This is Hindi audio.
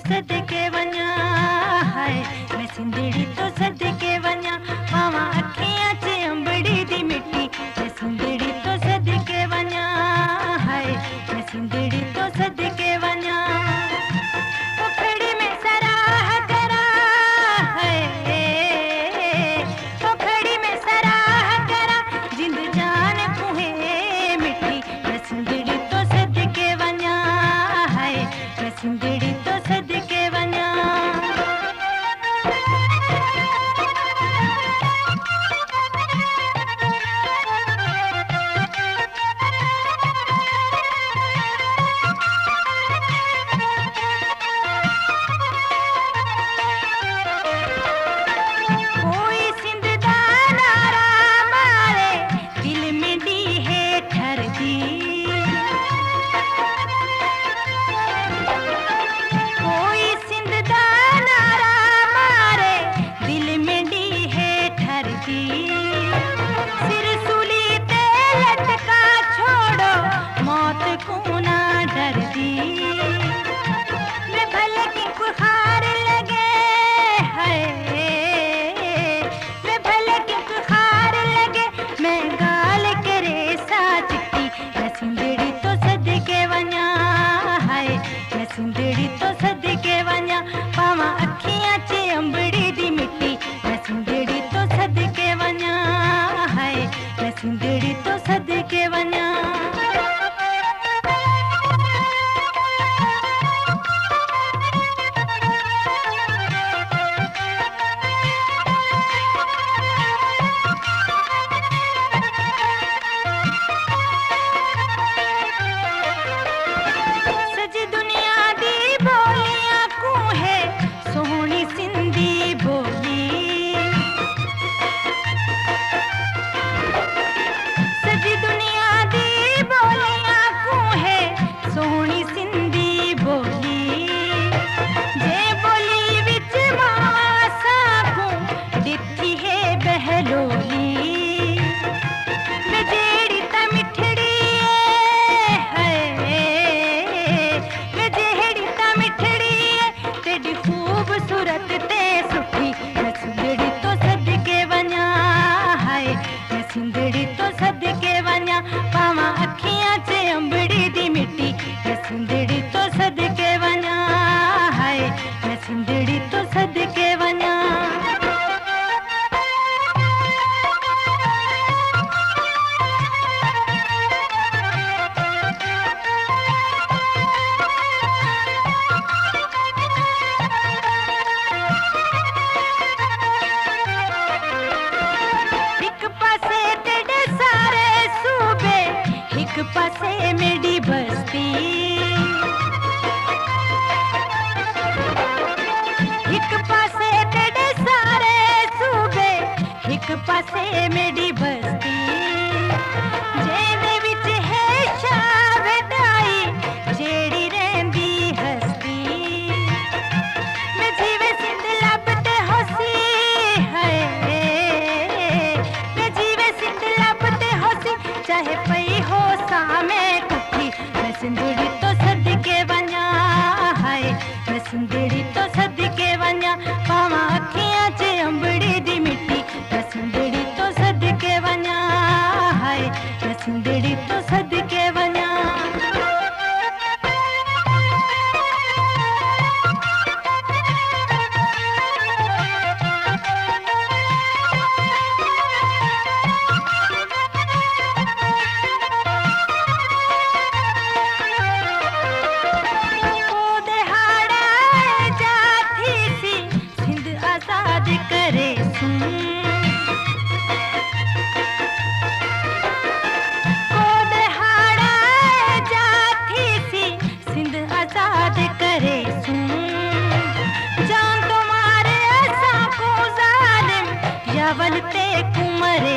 सदके वञा हाय मैं सिंधड़ी तो सदके वञा पावा अखियां च अंबड़ी दी मिट्टी मैं सिंधड़ी तो सदके वञा हाय मैं सिंधड़ी तो सदके वञा उखड़ी में सराह करा है उखड़ी में सराह करा जिंद जान कुहे मिट्टी मैं सिंधड़ी तो सदके वञा हाय मैं सिंधड़ी तो सदके वञा सिंधड़ी तो सदके वञा पावा अखियां च अंबड़ी दी मिट्टी मैं सिंधड़ी तो सदके वञा हाय मैं सिंधड़ी तो सदके वञा सिंधड़ी तो सदके वञा पावा अखियां च अंबड़ी दी मिट्टी मैं सिंधड़ी तो सदके वञा हाय मैं सिंधड़ी तो सदके वञा पासे मेरी बस्ती एक पासे तेरे सारे सूबे एक पासे मेरी बस्ती जेदे विच है शावदाई जेड़ी रहंदी हस्ती मैं जीवे सिंध लभते होसी है मैं जीवे सिंध लभते होसी चाहे पई हो सामे कुठी मैं सिंधड़ी तो सदके वञा हाय मैं सिंधड़ी तो सदके वञा पावा अखियां च अंबड़ी दी मिट्टी मैं सिंधड़ी तो सदके वञा हाय मैं सिंधड़ी तो सदके वञा जान तुम्हारे ऐसा को जालिम यावल ते कुमरे